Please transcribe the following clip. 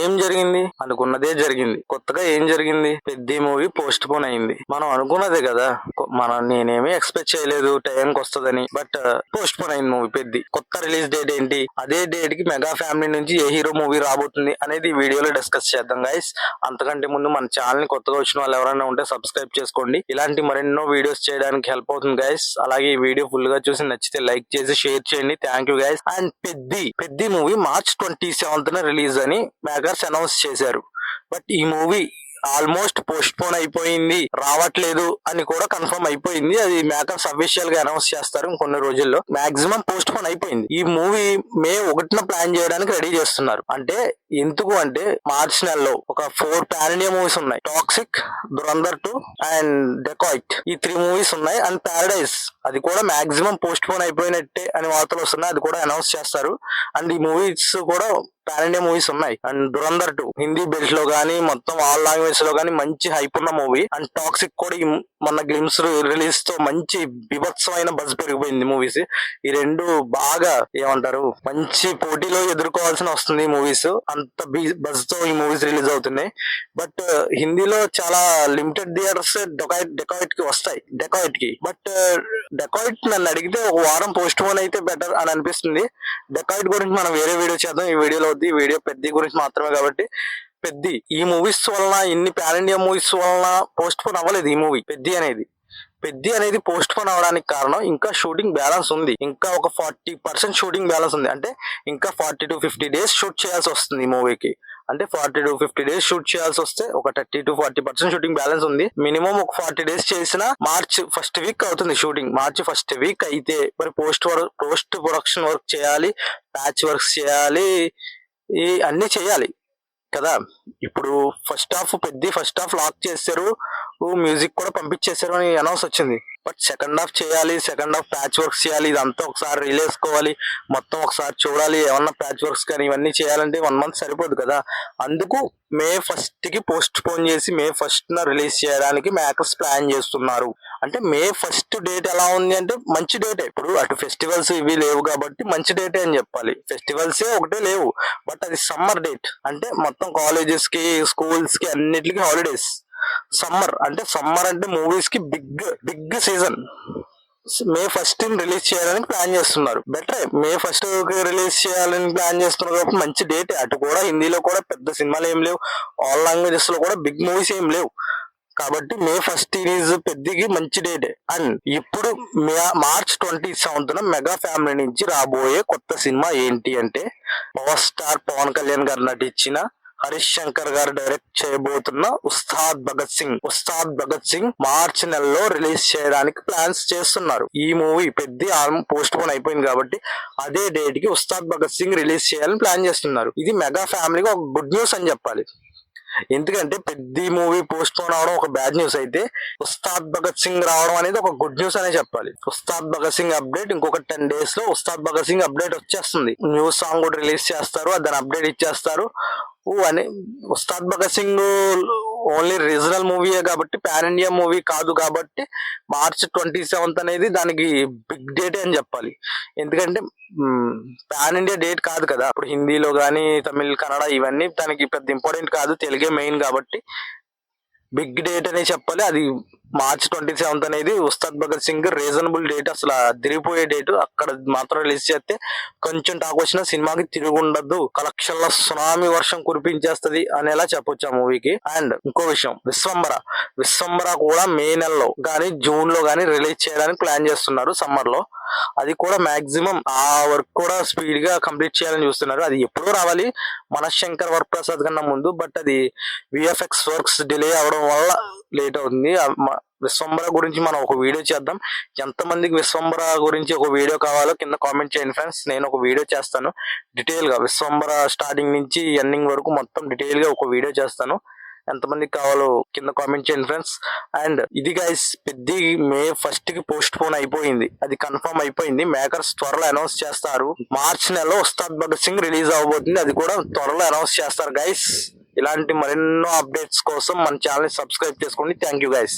ఏం జరిగింది? అనుకున్నదే జరిగింది. కొత్తగా ఏం జరిగింది? పెద్ద మూవీ పోస్ట్ పోన్ అయింది. మనం అనుకున్నదే కదా. నేనేమి ఎక్స్పెక్ట్ చేయలేదు టైంకి వస్తుందని. బట్ పోస్ట్ పోన్ అయింది మూవీ పెద్ద. కొత్త రిలీజ్ డేట్ ఏంటి, అదే డేట్ కి మెగా ఫ్యామిలీ నుంచి ఏ హీరో మూవీ రాబోతుంది అనేది ఈ వీడియోలో డిస్కస్ చేద్దాం గైస్. అంతకంటే ముందు మన ఛానల్ ని కొత్తగా వచ్చిన వాళ్ళు ఎవరైనా ఉంటే సబ్స్క్రైబ్ చేసుకోండి. ఇలాంటి మరెన్నో వీడియోస్ చేయడానికి హెల్ప్ అవుతుంది గైస్. అలాగే ఈ వీడియో ఫుల్ గా చూసి నచ్చితే లైక్ చేసి షేర్ చేయండి. Thank you guys. అండ్ పెద్ద మూవీ March 27న రిలీజ్ అని మేకర్స్ అనౌన్స్ చేశారు. బట్ ఈ మూవీ ఆల్మోస్ట్ పోస్ట్ పోన్ అయిపోయింది, రావట్లేదు అని కూడా కన్ఫర్మ్ అయిపోయింది. అది మేకర్స్ అఫీషియల్ గా అనౌన్స్ చేస్తారు కొన్ని రోజుల్లో. మాక్సిమం పోస్ట్ పోన్ అయిపోయింది. ఈ మూవీ May 1న ప్లాన్ చేయడానికి రెడీ చేస్తున్నారు. అంటే ఎందుకు అంటే మార్చ్ నెలలో ఒక 4 పాన్ ఇండియా మూవీస్ ఉన్నాయి. టాక్సిక్, దురంధర్ 2 అండ్ డెకాయిట్, ఈ 3 మూవీస్ ఉన్నాయి. అండ్ ప్యారడైజ్ అది కూడా మాక్సిమం పోస్ట్ పోన్ అయిపోయినట్టే అని వార్తలు వస్తున్నాయి. అది కూడా అనౌన్స్ చేస్తారు. అండ్ ఈ మూవీస్ కూడా పాన్ ఇండియా మూవీస్ ఉన్నాయి. అండ్ దురంధర్ 2 హిందీ బెల్ట్ లో గానీ మొత్తం ఆల్ లాంగ్వేజ్ లో గానీ మంచి హైప్ ఉన్న మూవీ. అండ్ టాక్సిక్ కూడా మొన్న గ్లిమ్స్ రిలీజ్ తో మంచి బీభత్సమైన బజ్ పెరిగిపోయింది మూవీస్. ఈ రెండు బాగా ఏమంటారు మంచి పోటీలో ఎదుర్కోవాల్సిన వస్తుంది ఈ మూవీస్. అంత బజ్ తో ఈ మూవీస్ రిలీజ్ అవుతున్నాయి. బట్ హిందీలో చాలా లిమిటెడ్ థియేటర్స్ డెకాయిట్ కి వస్తాయి. బట్ డెకాయిట్ నన్ను అడిగితే ఒక వారం పోస్ట్ పోన్ అయితే బెటర్ అని అనిపిస్తుంది. డెకాయిట్ గురించి మనం వేరే వీడియో చేద్దాం. ఈ వీడియోలో వద్దు. ఈ వీడియో పెద్ద గురించి మాత్రమే కాబట్టి ఈ మూవీస్ వలన, ఇన్ని పాన్ ఇండియా మూవీస్ వలన పోస్ట్ పోన్ అవ్వలేదు ఈ మూవీ పెద్ద అనేది పోస్ట్ పోన్ అవడానికి కారణం ఇంకా షూటింగ్ బ్యాలెన్స్ ఉంది. ఇంకా ఒక 40% షూటింగ్ బ్యాలెన్స్ ఉంది. అంటే ఇంకా 40 to 50 డేస్ షూట్ చేయాల్సి వస్తుంది ఈ మూవీకి. అంటే 40 to 50 డేస్ షూట్ చేయాల్సి వస్తే ఒక 30 to 40% షూటింగ్ బ్యాలెన్స్ ఉంది. మినిమం ఒక 40 డేస్ చేసిన మార్చ్ ఫస్ట్ వీక్ అవుతుంది షూటింగ్. మార్చ్ ఫస్ట్ వీక్ అయితే మరి పోస్ట్ ప్రొడక్షన్ వర్క్ చేయాలి, ప్యాచ్ వర్క్స్ చేయాలి, ఈ అన్ని చేయాలి కదా. ఇప్పుడు ఫస్ట్ హాఫ్ లాక్ చేశారు, మ్యూజిక్ కూడా పంపించేశారు అని అనౌన్స్ వచ్చింది. బట్ సెకండ్ హాఫ్ చేయాలి, సెకండ్ హాఫ్ ప్యాచ్ వర్క్స్ చేయాలి. ఇదంతా ఒకసారి రిలీజ్కోవాలి, మొత్తం ఒకసారి చూడాలి. ఏమన్నా ప్యాచ్ వర్క్స్ కానీ ఇవన్నీ చేయాలంటే 1 month సరిపోదు కదా. అందుకు May 1st కి పోస్ట్ పోన్ చేసి May 1st రిలీజ్ చేయడానికి మేకర్స్ ప్లాన్ చేస్తున్నారు. అంటే May 1st డేట్ ఎలా ఉంది అంటే మంచి డేటే. ఇప్పుడు అటు ఫెస్టివల్స్ ఇవి లేవు కాబట్టి మంచి డేటే అని చెప్పాలి. ఫెస్టివల్సే ఒకటే లేవు, బట్ అది సమ్మర్ డేట్. అంటే మొత్తం కాలేజెస్ కి, స్కూల్స్ కి అన్నిటికీ హాలిడేస్. సమ్మర్ అంటే మూవీస్ కి big season. May 1st release చేయాలని ప్లాన్ చేస్తున్నారు. బెటర్ May 1st రిలీజ్ చేయాలని ప్లాన్ చేస్తున్నారు కాబట్టి మంచి డేట్. అటు కూడా హిందీలో కూడా పెద్ద సినిమాలు ఏం లేవు, ఆల్ లాంగ్వేజెస్ లో కూడా బిగ్ మూవీస్ ఏం లేవు. కాబట్టి May 1st రిలీజ్ పెద్దకి మంచి డేటే. అండ్ ఇప్పుడు March 27న మెగా ఫ్యామిలీ నుంచి రాబోయే కొత్త సినిమా ఏంటి అంటే పవర్ స్టార్ పవన్ కళ్యాణ్ గారు నటించిన, హరీష్ శంకర్ గారు డైరెక్ట్ చేయబోతున్న ఉస్తాద్ భగత్ సింగ్ మార్చ్ నెలలో రిలీజ్ చేయడానికి ప్లాన్స్ చేస్తున్నారు. ఈ మూవీ పోస్ట్ పోన్ అయిపోయింది కాబట్టి అదే డేట్ కి ఉస్తాద్ భగత్ సింగ్ రిలీజ్ చేయాలని ప్లాన్ చేస్తున్నారు. ఇది మెగా ఫ్యామిలీకి ఒక గుడ్ న్యూస్ అని చెప్పాలి. ఎందుకంటే పెద్ద మూవీ పోస్ట్ పోన్ అవడం ఒక బ్యాడ్ న్యూస్ అయితే, ఉస్తాద్ భగత్ సింగ్ రావడం అనేది ఒక గుడ్ న్యూస్ అనే చెప్పాలి. ఉస్తాద్ భగత్ సింగ్ అప్డేట్ ఇంకొక 10 days లో ఉస్తాద్ భగత్ సింగ్ అప్డేట్ వచ్చేస్తుంది. న్యూ సాంగ్ కూడా రిలీజ్ చేస్తారు, దాని అప్డేట్ ఇచ్చేస్తారు అని. ఉస్తాద్ భగత్ సింగ్ ఓన్లీ రీజనల్ మూవీయే కాబట్టి, పాన్ ఇండియా మూవీ కాదు కాబట్టి March 27th అనేది దానికి బిగ్ డేట్ అని చెప్పాలి. ఎందుకంటే పాన్ ఇండియా డేట్ కాదు కదా. ఇప్పుడు హిందీలో గానీ, తమిళ్, కన్నడ ఇవన్నీ దానికి పెద్ద ఇంపార్టెంట్ కాదు, తెలుగే మెయిన్ కాబట్టి బిగ్ డేట్ అనే చెప్పాలి. అది March 27th అనేది ఉస్తాద్ భగత్ సింగ్ రీజనబుల్ డేట్, అసలు తిరిగిపోయే డేట్. అక్కడ మాత్రం రిలీజ్ చేస్తే కొంచెం టాక్ వచ్చిన సినిమాకి తిరుగుండదు, కలెక్షన్ల సునామీ వర్షం కురిపించేస్తుంది అనేలా చెప్పొచ్చు ఆ మూవీకి. అండ్ ఇంకో విషయం, విశ్వంబర కూడా May నెలలో గానీ, June లో గానీ రిలీజ్ చేయడానికి ప్లాన్ చేస్తున్నారు సమ్మర్ లో. అది కూడా మాక్సిమం ఆ వర్క్ కూడా స్పీడ్ గా కంప్లీట్ చేయాలని చూస్తున్నారు. అది ఎప్పుడూ రావాలి మనశంకర్ వరప్రసాద్ కన్నా ముందు, బట్ అది VFX వర్క్స్ డిలే అవడం వల్ల లేట్ అవుతుంది. విశ్వంబర గురించి మనం ఒక వీడియో చేద్దాం. ఎంతమందికి విశ్వంబర గురించి ఒక వీడియో కావాలో కింద కామెంట్ చేయండి ఫ్రెండ్స్. నేను ఒక వీడియో చేస్తాను డీటెయిల్ గా, విశ్వంబర స్టార్టింగ్ నుంచి ఎండింగ్ వరకు మొత్తం డీటెయిల్ గా ఒక వీడియో చేస్తాను. ఎంతమందికి కావాలో కింద కామెంట్ చేయండి ఫ్రెండ్స్. అండ్ ఇది గైస్ May 1st కి పోస్ట్ పోన్ అయిపోయింది, అది కన్ఫర్మ్ అయిపోయింది. మేకర్స్ త్వరలో అనౌన్స్ చేస్తారు. మార్చ్ నెలలో ఉస్తాద్ భగత్ సింగ్ రిలీజ్ అవబోతుంది, అది కూడా త్వరలో అనౌన్స్ చేస్తారు గైస్. ఇలాంటి మరెన్నో అప్డేట్స్ కోసం మన ఛానల్ ని సబ్స్క్రైబ్ చేసుకోండి. Thank you guys.